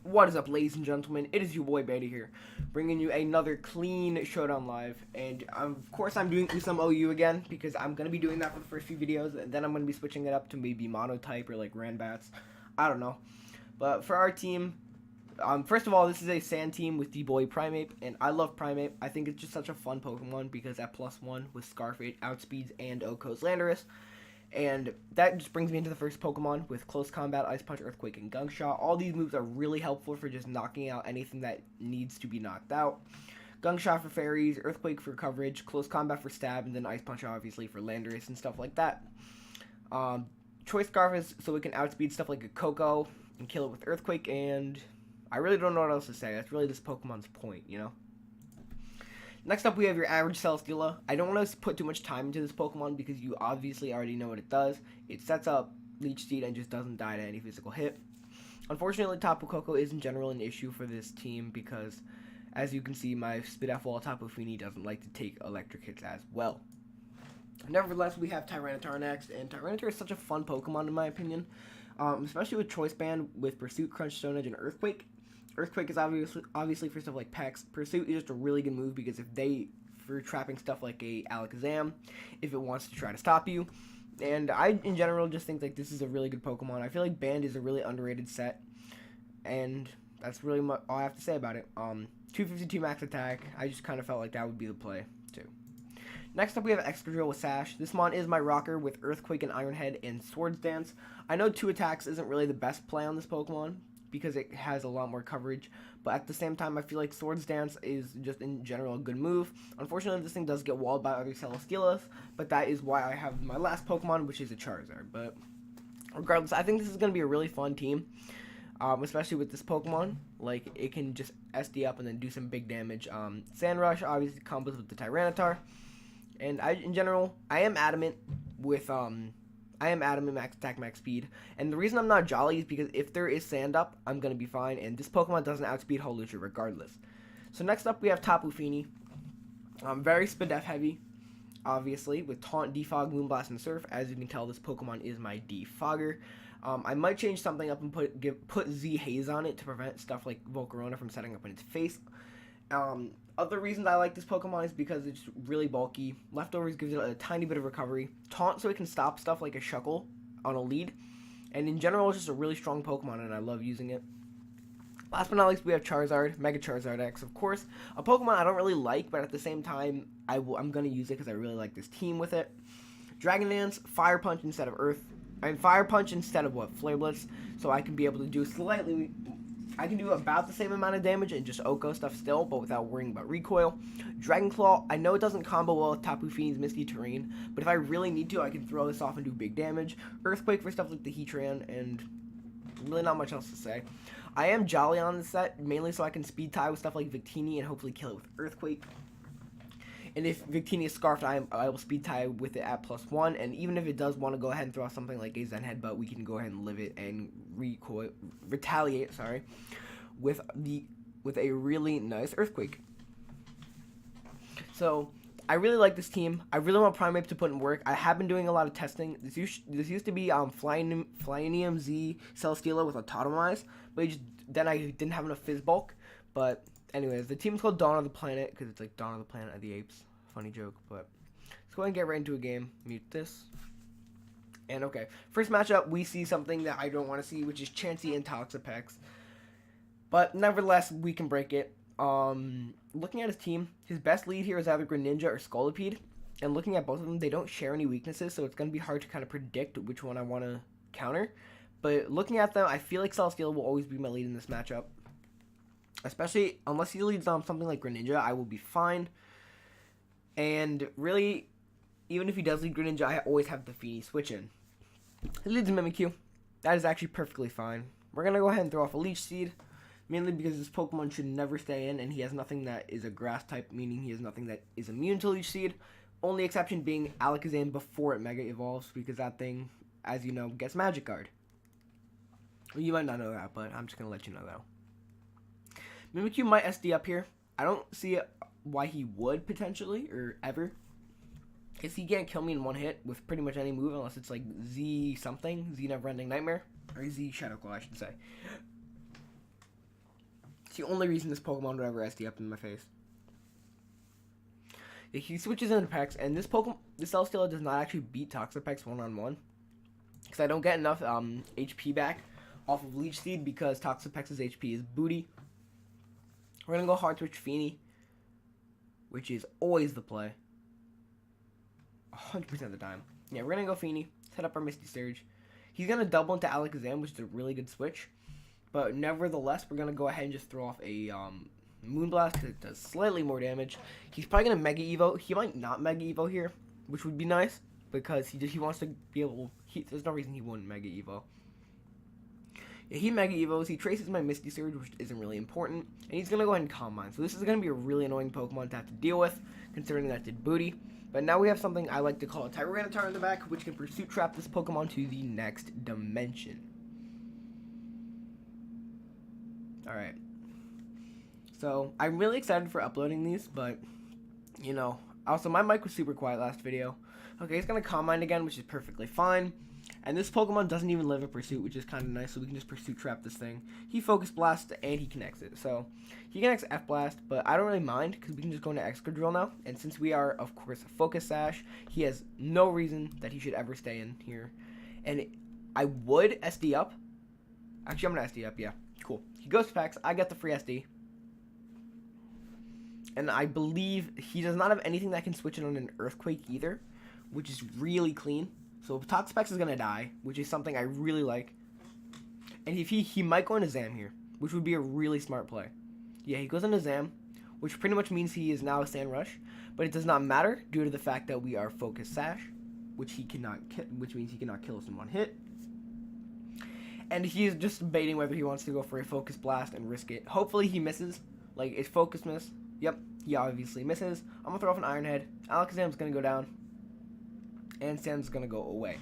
What is up, ladies and gentlemen? It is your boy Betty here, bringing you another clean Showdown live. And of course, I'm doing USUM OU again because I'm gonna be doing that for the first few videos, and then I'm gonna be switching it up to maybe monotype or like Ranbats. I don't know. But for our team, first of all, this is a sand team with D-Boy Primeape, and I love Primeape. I think it's just such a fun Pokemon because at +1 with Scarfade, Outspeeds, and Oko's Landorus. And that just brings me into the first Pokemon with Close Combat, Ice Punch, Earthquake, and Gunk Shot. All these moves are really helpful for just knocking out anything that needs to be knocked out. Gunk Shot for Fairies, Earthquake for coverage, Close Combat for Stab, and then Ice Punch obviously for Landorus and stuff like that. Choice Scarf is so we can outspeed stuff like a Koko and kill it with Earthquake, and I really don't know what else to say. That's really this Pokemon's point, you know? Next up, we have your average Celesteela. I don't want to put too much time into this Pokemon because you obviously already know what it does. It sets up Leech Seed and just doesn't die to any physical hit. Unfortunately, Tapu Koko is in general an issue for this team because, as you can see, my Spidef Wall Tapu Fini doesn't like to take electric hits as well. Nevertheless, we have Tyranitar next, and Tyranitar is such a fun Pokemon in my opinion, especially with Choice Band with Pursuit, Crunch, Stone Edge, and Earthquake. Earthquake is obviously for stuff like Pex. Pursuit is just a really good move because for trapping stuff like a Alakazam, if it wants to try to stop you. And I, in general, just think like this is a really good Pokemon. I feel like Band is a really underrated set, and that's really all I have to say about it. 252 max attack. I just kind of felt like that would be the play too. Next up, we have Excadrill with Sash. This mon is my rocker with Earthquake and Iron Head and Swords Dance. I know 2 attacks isn't really the best play on this Pokemon because it has a lot more coverage, but at the same time I feel like Swords Dance is just in general a good move. Unfortunately, this thing does get walled by other Celesteelas, but that is why I have my last Pokemon, which is a Charizard. But regardless, I think this is going to be a really fun team, especially with this Pokemon. Like, it can just SD up and then do some big damage. Sand Rush obviously combos with the Tyranitar, and in general, I am adamant max attack, max speed. And the reason I'm not Jolly is because if there is sand up, I'm going to be fine. And this Pokemon doesn't outspeed Holucha regardless. So next up, we have Tapu Fini. Very Spidef heavy, obviously, with Taunt, Defog, Moonblast, and Surf. As you can tell, this Pokemon is my Defogger. I might change something up and put Z Haze on it to prevent stuff like Volcarona from setting up in its face. Other reasons I like this Pokemon is because it's really bulky. Leftovers gives it a tiny bit of recovery. Taunt so it can stop stuff like a Shuckle on a lead. And in general, it's just a really strong Pokemon, and I love using it. Last but not least, we have Charizard, Mega Charizard X, of course. A Pokemon I don't really like, but at the same time, I'm going to use it because I really like this team with it. Dragon Dance, Fire Punch instead of Fire Punch instead of Flare Blitz, so I can be able to do I can do about the same amount of damage and just Oko stuff still, but without worrying about recoil. Dragon Claw, I know it doesn't combo well with Tapu Fini's Misty Terrain, but if I really need to, I can throw this off and do big damage. Earthquake for stuff like the Heatran, and really not much else to say. I am Jolly on this set, mainly so I can speed tie with stuff like Victini and hopefully kill it with Earthquake. And if Victini is Scarfed, I will speed tie with it at +1, and even if it does want to go ahead and throw out something like a Zen Headbutt, we can go ahead and live it and retaliate, with a really nice Earthquake. So, I really like this team. I really want Primeape to put in work. I have been doing a lot of testing. This used to be Flyinium Z Celesteela with Autotomize, but then I didn't have enough Fizz Bulk, but anyways, the team's called Dawn of the Planet because it's like Dawn of the Planet of the Apes. Funny joke, but let's go ahead and get right into a game. Mute this. And okay, first matchup, we see something that I don't want to see, which is Chansey and Toxapex. But nevertheless, we can break it. Looking at his team, his best lead here is either Greninja or Scolipede. And looking at both of them, they don't share any weaknesses, so it's going to be hard to kind of predict which one I want to counter. But looking at them, I feel like Celesteela will always be my lead in this matchup. Especially, unless he leads on something like Greninja, I will be fine. And really, even if he does lead Greninja, I always have the Fini switch in. He leads Mimikyu. That is actually perfectly fine. We're going to go ahead and throw off a Leech Seed. Mainly because this Pokemon should never stay in, and he has nothing that is a Grass type, meaning he has nothing that is immune to Leech Seed. Only exception being Alakazam before it Mega Evolves, because that thing, as you know, gets Magic Guard. You might not know that, but I'm just going to let you know that. Mimikyu might SD up here. I don't see why he would potentially, or ever. Because he can't kill me in one hit with pretty much any move, unless it's like Z something, Z Never Ending Nightmare, or Z Shadow Claw, I should say. It's the only reason this Pokemon would ever SD up in my face. Yeah, he switches into Pex, and this Celesteela does not actually beat Toxapex one-on-one. Because I don't get enough HP back off of Leech Seed because Toxapex's HP is booty. We're going to go Hard Switch Feeny, which is always the play. 100% of the time. Yeah, we're going to go Feeny, set up our Misty Surge. He's going to double into Alakazam, which is a really good switch. But nevertheless, we're going to go ahead and just throw off a Moonblast because it does slightly more damage. He's probably going to Mega Evo. He might not Mega Evo here, which would be nice because he wants to be able... there's no reason he wouldn't Mega Evo. Yeah, he Mega Evos. He traces my Misty Surge, which isn't really important. And he's going to go ahead and Calm Mind. So this is going to be a really annoying Pokemon to have to deal with, considering that did booty. But now we have something I like to call a Tyranitar in the back, which can Pursuit Trap this Pokemon to the next dimension. Alright. So, I'm really excited for uploading these, but, you know, also my mic was super quiet last video. Okay, he's going to Calm Mind again, which is perfectly fine. And this Pokemon doesn't even live a Pursuit, which is kind of nice, so we can just Pursuit Trap this thing. He Focus Blast, and he connects it. So, he connects F-Blast, but I don't really mind, because we can just go into Excadrill now. And since we are, of course, a Focus Sash, he has no reason that he should ever stay in here. And I would SD up. Actually, I'm going to SD up, yeah. Cool. He goes to Pex. I get the free SD. And I believe he does not have anything that can switch it on an Earthquake either, which is really clean. So Toxapex is going to die, which is something I really like. And if he might go into Zam here, which would be a really smart play. Yeah, he goes into Zam, which pretty much means he is now a Sand Rush. But it does not matter due to the fact that we are Focus Sash, which means he cannot kill us in one hit. And he's just debating whether he wants to go for a Focus Blast and risk it. Hopefully he misses. Like, it's Focus Miss. Yep, he obviously misses. I'm going to throw off an Iron Head. Alakazam's going to go down. And Sand's going to go away.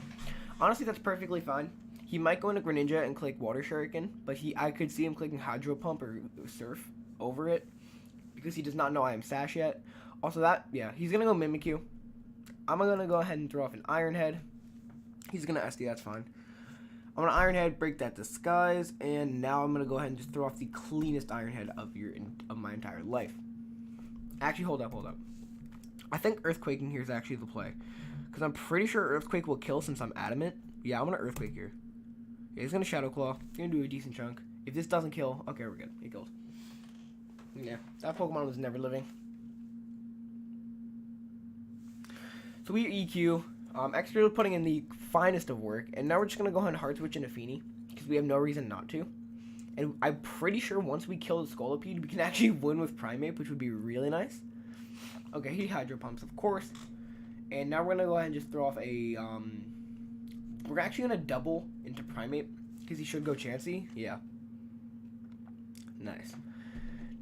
Honestly, that's perfectly fine. He might go into Greninja and click Water Shuriken, but I could see him clicking Hydro Pump or Surf over it because he does not know I am Sash yet. Also he's going to go Mimikyu. I'm going to go ahead and throw off an Iron Head. He's going to SD, that's fine. I'm going to Iron Head, break that Disguise, and now I'm going to go ahead and just throw off the cleanest Iron Head of my entire life. Actually, hold up. I think Earthquaking here is actually the play. Because I'm pretty sure Earthquake will kill since I'm adamant. Yeah, I'm going to Earthquake here. Yeah, he's going to Shadow Claw. He's going to do a decent chunk. If this doesn't kill, okay, we're good. He kills. Yeah, that Pokemon was never living. So we EQ. Extra putting in the finest of work. And now we're just going to go ahead and Hard Switch into Feeny. Because we have no reason not to. And I'm pretty sure once we kill the Scolipede, we can actually win with Primeape, which would be really nice. Okay, he Hydro Pumps, of course. And now we're going to go ahead and just throw off a, we're actually going to double into Primeape, because he should go Chansey. Yeah. Nice.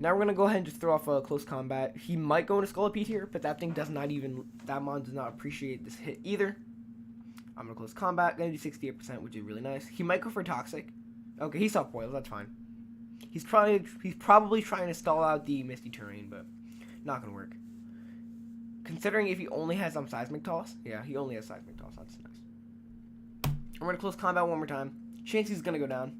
Now we're going to go ahead and just throw off a Close Combat. He might go into Scolipede here, but that thing that mon does not appreciate this hit either. I'm going to Close Combat, going to do 68%, which is really nice. He might go for Toxic. Okay, he Soft Boils, that's fine. He's probably trying to stall out the Misty Terrain, but not going to work. Considering if he only has Seismic Toss. Yeah, he only has Seismic Toss. That's nice. I'm going to Close Combat one more time. Chansey's going to go down.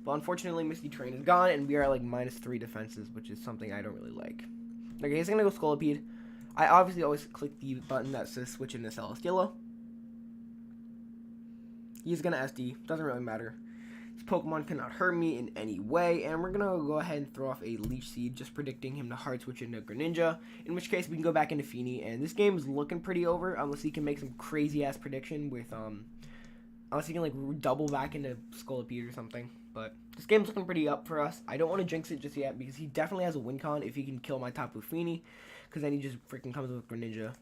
But unfortunately, Misty Terrain is gone, and we are like -3 defenses, which is something I don't really like. Okay, he's going to go Scolipede. I obviously always click the button that says switch into Celesteela. He's going to SD. Doesn't really matter. This Pokemon cannot hurt me in any way, and we're going to go ahead and throw off a Leech Seed, just predicting him to Hard Switch into Greninja, in which case we can go back into Feeny, and this game is looking pretty over, unless he can make some crazy-ass prediction with, unless he can, like, double back into Scolipede or something, but this game's looking pretty up for us. I don't want to jinx it just yet, because he definitely has a win con if he can kill my Tapu Fini, because then he just freaking comes with Greninja,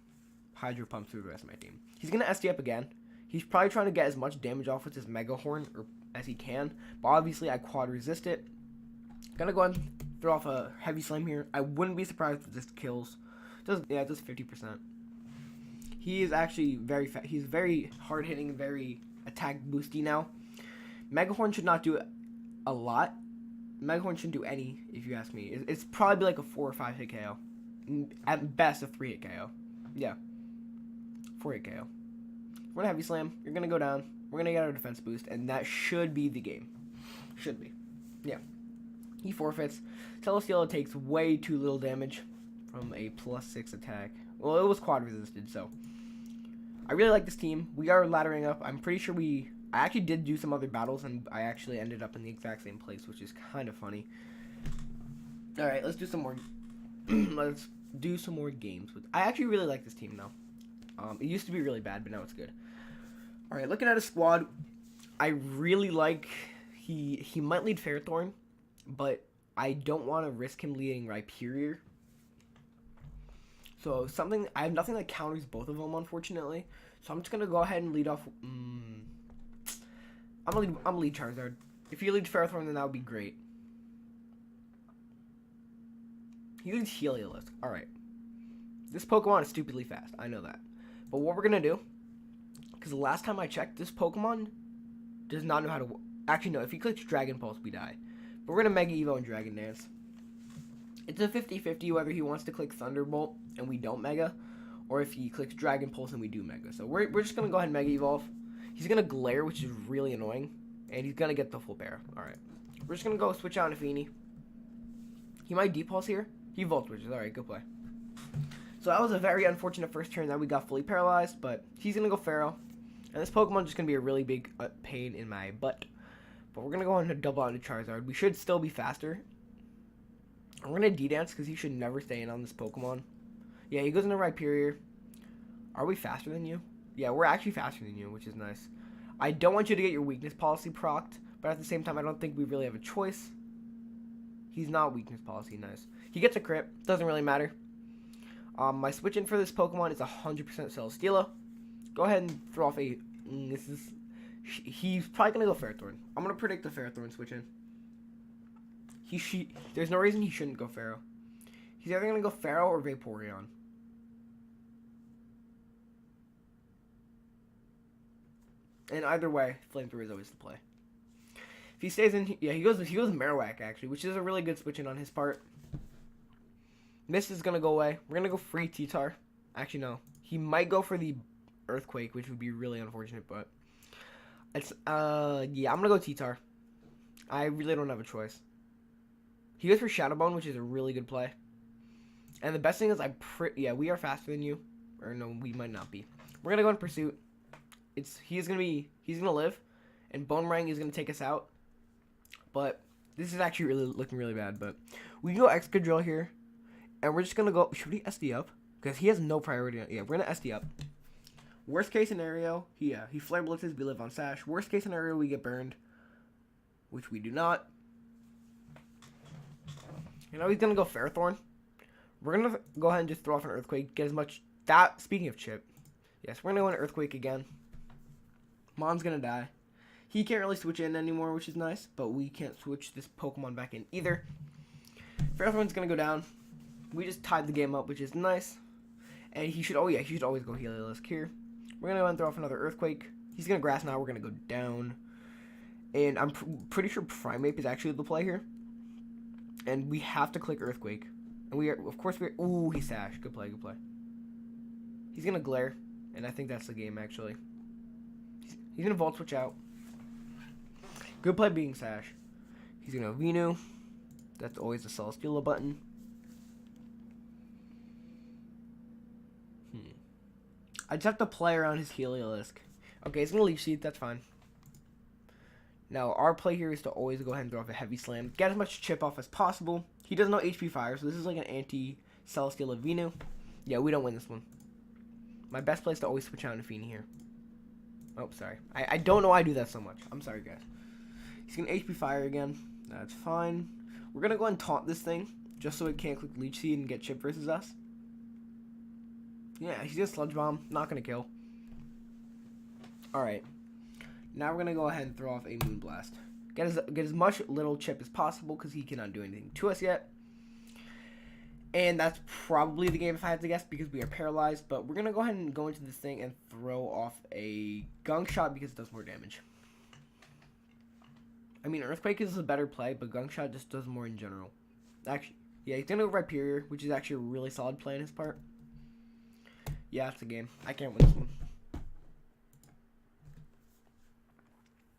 Hydro Pump through the rest of my team. He's going to SD up again. He's probably trying to get as much damage off with his Mega Horn as he can, but obviously I quad resist it. Gonna go ahead and throw off a Heavy Slam here. I wouldn't be surprised if this kills. It does 50%. He is actually he's very hard hitting, very attack boosty now. Mega Horn should not do a lot. Mega Horn shouldn't do any, if you ask me. It's probably like a 4 or 5 hit KO. At best, a 3 hit KO. Yeah, 4 hit KO. We're going to Heavy Slam. You're going to go down. We're going to get our defense boost, and that should be the game. Should be. Yeah. He forfeits. Celesteela takes way too little damage from a +6 attack. Well, it was quad resisted, so I really like this team. We are laddering up. I'm pretty sure I actually did do some other battles, and I actually ended up in the exact same place, which is kind of funny. All right, let's do some more. Let's do some more games. I actually really like this team now. It used to be really bad, but now it's good. All right, looking at his squad, I really like. He might lead Ferrothorn, but I don't want to risk him leading Rhyperior. So I have nothing that counters both of them, unfortunately. So I'm just gonna go ahead and lead off. I'm gonna lead Charizard. If he leads Ferrothorn, then that would be great. He leads Heliolisk. All right. This Pokemon is stupidly fast. I know that. But what we're gonna do, because the last time I checked, this Pokemon does not know how to. Actually, no. If he clicks Dragon Pulse, we die. But we're gonna Mega Evo and Dragon Dance. It's a 50-50 whether he wants to click Thunderbolt and we don't Mega, or if he clicks Dragon Pulse and we do Mega. So we're just going to go ahead and Mega Evolve. He's going to Glare, which is really annoying, and he's going to get the full bear. Alright. We're just going to go switch out Nafini. He might Depulse here. He Volt Switches. Alright, good play. So that was a very unfortunate first turn that we got fully paralyzed, but he's going to go Pharaoh. And this Pokemon is just going to be a really big pain in my butt. But we're going to go ahead and double out into Charizard. We should still be faster. We're going to D-Dance because he should never stay in on this Pokemon. Yeah, he goes into Rhyperior. Are we faster than you? Yeah, we're actually faster than you, which is nice. I don't want you to get your weakness policy procced, but at the same time, I don't think we really have a choice. He's not weakness policy, nice. He gets a crit, doesn't really matter. My switch in for this Pokemon is 100% Celesteela. Go ahead and throw off a... He's probably going to go Ferrothorn. I'm going to predict the Ferrothorn switch in. There's no reason he shouldn't go Pharaoh. He's either going to go Pharaoh or Vaporeon. And either way, Flamethrower is always the play. If he stays in, yeah, he goes Marowak actually, which is a really good switch in on his part. This is going to go away. We're going to go free T-Tar. Actually, no. He might go for the Earthquake, which would be really unfortunate, but it's yeah, I'm going to go T-Tar. I really don't have a choice. He goes for Shadow Bone, which is a really good play. And the best thing is we are faster than you. Or no, we might not be. We're going to go in Pursuit. He's going to live. And Boomerang is going to take us out. But this is actually looking really bad. But we can go Excadrill here. And we're just going to go, should we SD up? Because he has no priority. Yeah, we're going to SD up. Worst case scenario, he Flare Blitzes, we live on Sash. Worst case scenario, we get burned. Which we do not. You know, he's going to go Ferrothorn. We're going to go ahead and just throw off an Earthquake. Get as much... Speaking of Chip. Yes, we're going to go an Earthquake again. Mom's going to die. He can't really switch in anymore, which is nice. But we can't switch this Pokemon back in either. Ferrothorn's going to go down. We just tied the game up, which is nice. And he should... Oh, yeah, he should always go Heliolisk here. We're going to go and throw off another Earthquake. He's going to Grass now. We're going to go down. And I'm pretty sure Primeape is actually the play here. And we have to click Earthquake. And ooh, he Sash. Good play, good play. He's going to Glare. And I think that's the game, actually. He's going to Volt Switch out. Good play being Sash. He's going to Venu. That's always the Celesteela button. I just have to play around his Heliolisk. Okay, he's going to Leech Seed. That's fine. Now, our play here is to always go ahead and throw off a Heavy Slam. Get as much chip off as possible. He does no HP Fire, so this is like an anti-Celesteela Venu. Yeah, we don't win this one. My best play is to always switch out Nafini here. Oh, sorry. I don't know why I do that so much. I'm sorry, guys. He's going to HP Fire again. That's fine. We're going to go and taunt this thing, just so it can't click Leech Seed and get chip versus us. Yeah, he's going to Sludge Bomb. Not going to kill. Alright. Now we're going to go ahead and throw off a Moonblast. Get as much little chip as possible because he cannot do anything to us yet. And that's probably the game if I had to guess because we are paralyzed. But we're going to go ahead and go into this thing and throw off a Gunk Shot because it does more damage. I mean, Earthquake is a better play, but Gunk Shot just does more in general. Actually, yeah, he's going to go Rhyperior, which is actually a really solid play on his part. Yeah, it's a game. I can't win this one.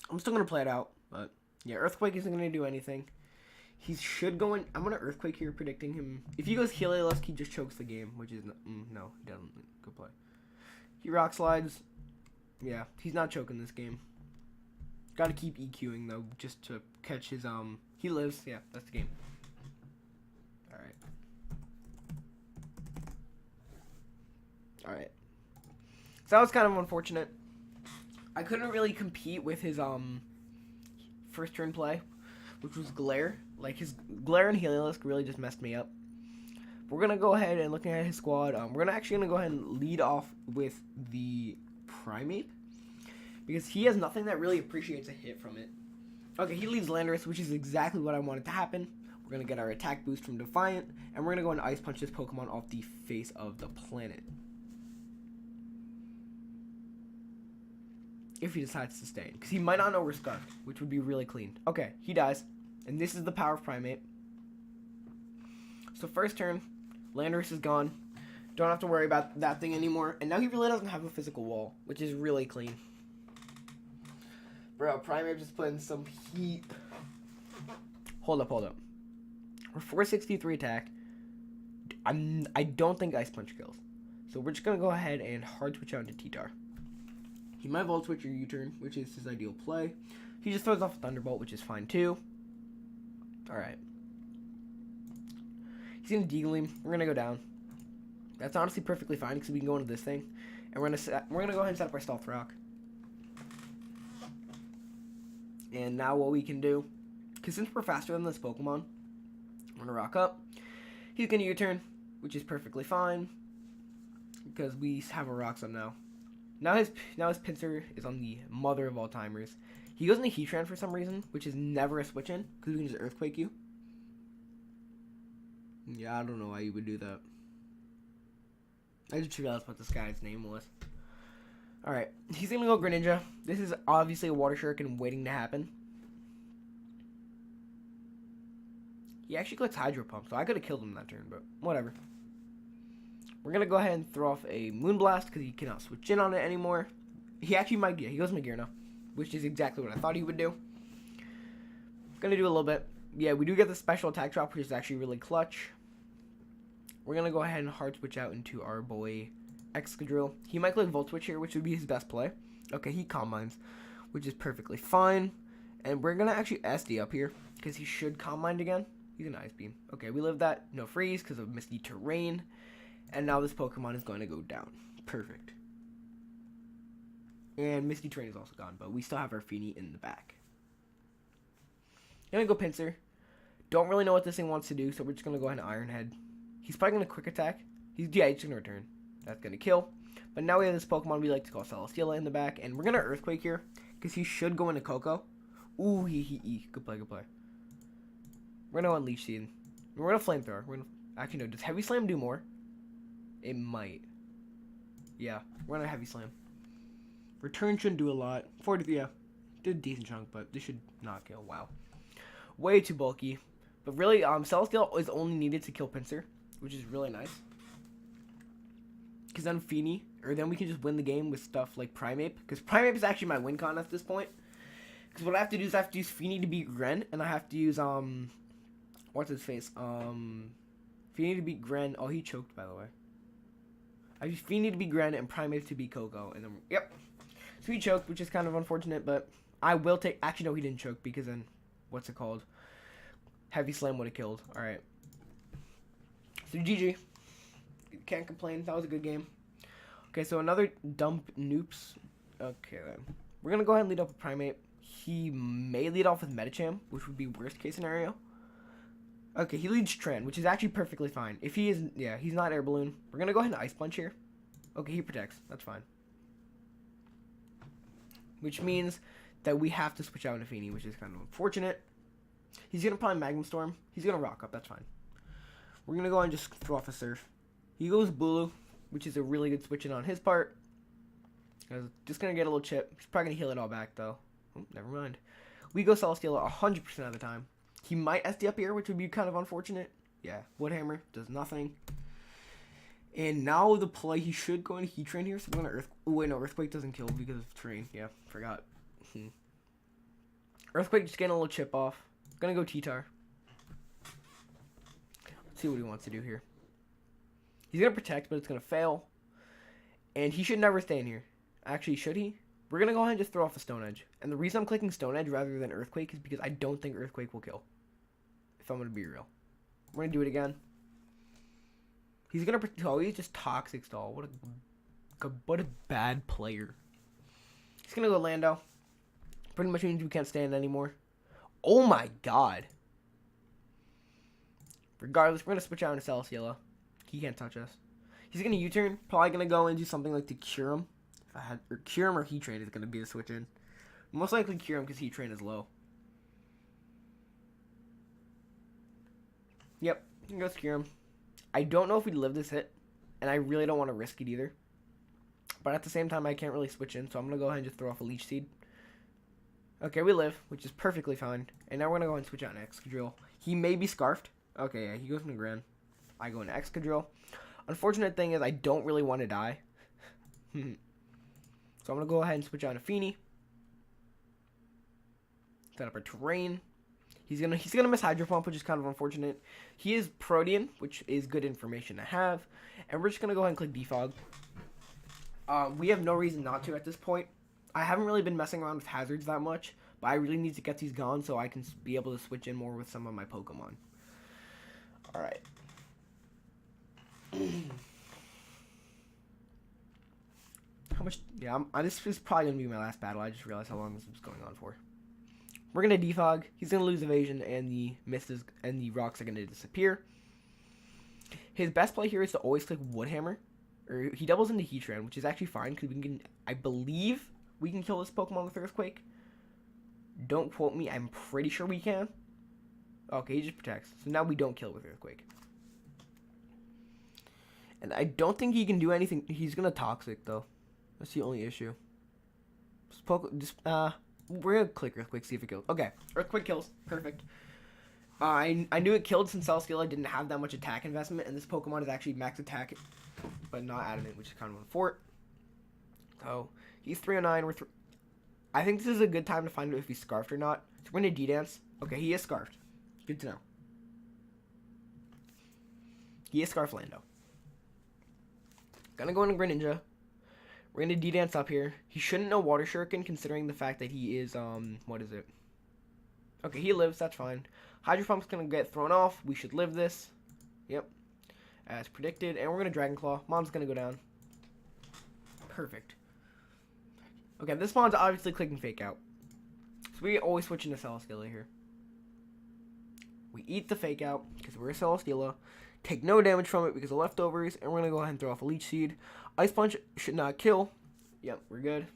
I'm still going to play it out, but yeah, Earthquake isn't going to do anything. He should go in. I'm gonna Earthquake here, predicting him. If he goes Heliolisk, he just chokes the game, which is no, he doesn't. Good play. He Rock Slides. Yeah, he's not choking this game. Got to keep EQing though, just to catch his He lives. Yeah, that's the game. All right. All right. So that was kind of unfortunate. I couldn't really compete with his first turn play, which was Glare. Like his Glare and Heliolisk really just messed me up. We're gonna go ahead and looking at his squad. We're gonna go ahead and lead off with the Primeape because he has nothing that really appreciates a hit from it. Okay, he leads Landorus, which is exactly what I wanted to happen. We're gonna get our attack boost from Defiant, and we're gonna go and Ice Punch this Pokemon off the face of the planet. If he decides to stay, because he might not know we're Scarf, which would be really clean. Okay, he dies, and this is the power of Primeape. So first turn, Landorus is gone. Don't have to worry about that thing anymore. And now he really doesn't have a physical wall, which is really clean. Bro, Primeape just putting some heat. Hold up. We're 463 attack. I don't think Ice Punch kills. So we're just going to go ahead and hard switch out into T-Tar. He might Volt Switch or U-Turn, which is his ideal play. He just throws off a Thunderbolt, which is fine too. Alright. He's going to Deagle him. We're going to go down. That's honestly perfectly fine because we can go into this thing. And we're going to go ahead and set up our Stealth Rock. And now what we can do, because since we're faster than this Pokemon, we're going to rock up. He's going to U-Turn, which is perfectly fine because we have a Rock Slide now. Now his Pinsir is on the mother of all timers. He goes into Heatran for some reason, which is never a switch in, because we can just Earthquake you. Yeah, I don't know why you would do that. I just realized what this guy's name was. Alright, he's going to go Greninja. This is obviously a Water Shuriken waiting to happen. He actually clicks Hydro Pump, so I could have killed him that turn, but whatever. We're going to go ahead and throw off a Moonblast because he cannot switch in on it anymore. He actually might, yeah, he goes Magear now, which is exactly what I thought he would do. Going to do a little bit. Yeah, we do get the special attack drop, which is actually really clutch. We're going to go ahead and hard switch out into our boy Excadrill. He might click Volt Switch here, which would be his best play. Okay, he Calm Minds, which is perfectly fine. And we're going to actually SD up here because he should Calm Mind again. He's an Ice Beam. Okay, we live that. No Freeze because of Misty Terrain. And now this Pokemon is going to go down. Perfect. And Misty Terrain is also gone, but we still have our Feeny in the back. Gonna go Pinsir. Don't really know what this thing wants to do, so we're just gonna go ahead and Iron Head. He's probably gonna Quick Attack. He's just gonna return. That's gonna kill. But now we have this Pokemon we like to call Celesteela in the back, and we're gonna Earthquake here because he should go into Coco. Ooh, good play. We're gonna Unleash Seed. We're gonna Flamethrower. Actually no. Does Heavy Slam do more? It might. Yeah, we're gonna Heavy Slam. Return shouldn't do a lot. 40, yeah, did a decent chunk, but this should not kill. Wow, way too bulky. But really, Celesteela is only needed to kill Pinsir, which is really nice. Because then Feeny, or then we can just win the game with stuff like Primeape. Because Primeape is actually my win con at this point. Because what I have to do is I have to use Feeny to beat Gren, and I have to use what's his face? Feeny to beat Gren. Oh, he choked, by the way. I use Feeny to beat Gren and Primeape to beat Coco, and then yep. So he choked, which is kind of unfortunate, but I will take. Actually, no, he didn't choke because then what's it called? Heavy Slam would have killed. All right. So GG. Can't complain. That was a good game. Okay, so another dump Noops. Okay, then we're gonna go ahead and lead off with Primeape. He may lead off with Medicham, which would be worst case scenario. Okay, he leads Tran, which is actually perfectly fine. If he is, yeah, he's not Air Balloon. We're gonna go ahead and Ice Punch here. Okay, he protects. That's fine. Which means that we have to switch out into Feeny, which is kind of unfortunate. He's gonna probably Magnum Storm. He's gonna Rock Up. That's fine. We're gonna go ahead and just throw off a Surf. He goes Bulu, which is a really good switch in on his part. Just gonna get a little chip. He's probably gonna heal it all back though. Oh, never mind. We go Celesteela 100% of the time. He might SD up here, which would be kind of unfortunate. Yeah, Woodhammer does nothing. And now the play, he should go into Heatran here. So I'm gonna wait, no, Earthquake doesn't kill because of Terrain. Yeah, forgot. Earthquake just getting a little chip off. Gonna go T-Tar. see what he wants to do here. He's going to protect, but it's going to fail. And he should never stay in here. Actually, should he? We're going to go ahead and just throw off a Stone Edge. And the reason I'm clicking Stone Edge rather than Earthquake is because I don't think Earthquake will kill. If I'm going to be real. We're going to do it again. He's going to... Oh, he's just Toxic Stall. What a bad player. He's going to go Lando. Pretty much means we can't stand anymore. Oh my god. Regardless, we're going to switch out into Celesteela. He can't touch us. He's going to U-turn. Probably going to go and do something like to cure him. If I had, or cure him or Heat Train is going to be the switch in. Most likely cure him because Heat Train is low. Yep, you can go cure him. I don't know if we'd live this hit, and I really don't want to risk it either. But at the same time, I can't really switch in, so I'm going to go ahead and just throw off a Leech Seed. Okay, we live, which is perfectly fine. And now we're going to go ahead and switch out an Excadrill. He may be Scarfed. Okay, yeah, he goes into Grand. I go into Excadrill. Unfortunate thing is I don't really want to die. So I'm going to go ahead and switch out a Feeny. Set up our terrain. He's gonna miss Hydro Pump, which is kind of unfortunate. He is Protean, which is good information to have. And we're just going to go ahead and click Defog. We have no reason not to at this point. I haven't really been messing around with hazards that much, but I really need to get these gone so I can be able to switch in more with some of my Pokemon. Alright. How much? Yeah, this is probably going to be my last battle. I just realized how long this was going on for. We're going to defog. He's going to lose evasion, and the misses and the rocks are going to disappear. His best play here is to always click Woodhammer. Or he doubles into Heatran, which is actually fine because we can. I believe we can kill this Pokemon with Earthquake. Don't quote me. I'm pretty sure we can. Okay, he just protects. So now we don't kill it with Earthquake. And I don't think he can do anything. He's going to Toxic, though. That's the only issue. We're going to click Earthquake, see if it kills. Okay, Earthquake kills. Perfect. I knew it killed since Celesteela didn't have that much attack investment, and this Pokemon is actually max attack, but not adamant, which is kind of a fort. So, he's 309. I think this is a good time to find out if he's Scarfed or not. So we're going to D-Dance. Okay, he is Scarfed. Good to know. He is Scarf Lando. Gonna go into Greninja. We're going to D-Dance up here. He shouldn't know Water Shuriken considering the fact that he is, what is it? Okay, he lives. That's fine. Hydro Pump's going to get thrown off. We should live this. Yep. As predicted. And we're going to Dragon Claw. Mon's going to go down. Perfect. Okay, this Mon's obviously clicking Fake Out. So we always switch into Celesteela here. We eat the Fake Out because we're a Celesteela. Take no damage from it because of leftovers. And we're going to go ahead and throw off a Leech Seed. Ice Punch should not kill. Yep, we're good.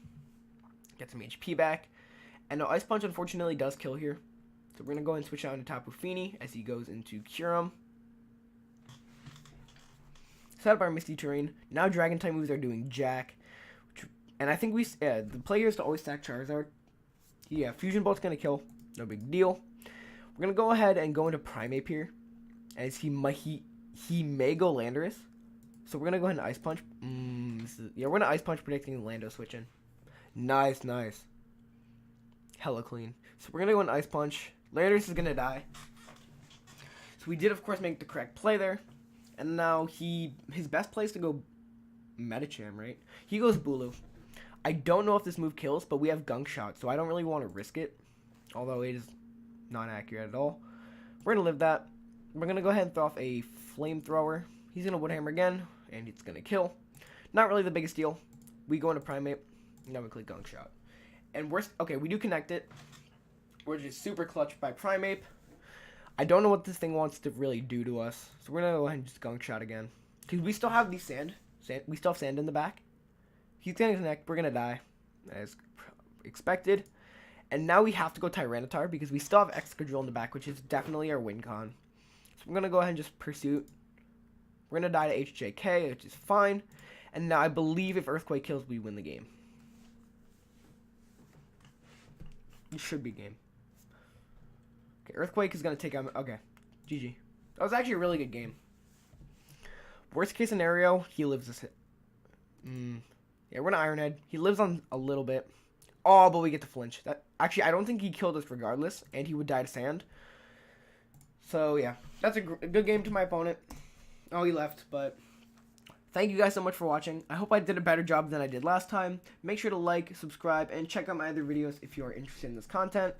Get some HP back. And no, Ice Punch unfortunately does kill here. So we're going to go ahead and switch out into Tapu Fini as he goes into Kyurem. Set up our Misty Terrain. Now Dragon type moves are doing Jack. And I think the player is to always stack Charizard. Yeah, Fusion Bolt's going to kill. No big deal. We're going to go ahead and go into Primeape here. As he may go Landorus. So we're going to go ahead and Ice Punch. We're going to Ice Punch predicting the Lando switch in. Nice, nice. Hella clean. So we're going to go and Ice Punch. Landorus is going to die. So we did, of course, make the correct play there. And now his best play is to go Medicham, right? He goes Bulu. I don't know if this move kills, but we have Gunk Shot, so I don't really want to risk it. Although it is not accurate at all. We're going to live that. We're going to go ahead and throw off a Flamethrower. He's going to Woodhammer again, and it's going to kill. Not really the biggest deal. We go into Primeape. Now we click Gunk Shot. And we do connect it. We're just super clutched by Primeape. I don't know what this thing wants to really do to us. So we're going to go ahead and just Gunk Shot again. Because we still have the sand. We still have sand in the back. He's going to connect. We're going to die. As expected. And now we have to go Tyranitar because we still have Excadrill in the back, which is definitely our win con. So we're going to go ahead and just Pursuit. We're going to die to HJK, which is fine. And now I believe if Earthquake kills, we win the game. It should be game. Okay, Earthquake is going to take out... Okay, GG. That was actually a really good game. Worst case scenario, he lives this hit. Yeah, we're going to Iron Head. He lives on a little bit. Oh, but we get to flinch. Actually, I don't think he killed us regardless, and he would die to sand. So yeah, that's a good game to my opponent. Oh, he left, but thank you guys so much for watching. I hope I did a better job than I did last time. Make sure to like, subscribe, and check out my other videos if you are interested in this content.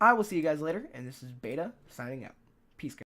I will see you guys later, and this is Beta signing out. Peace, guys.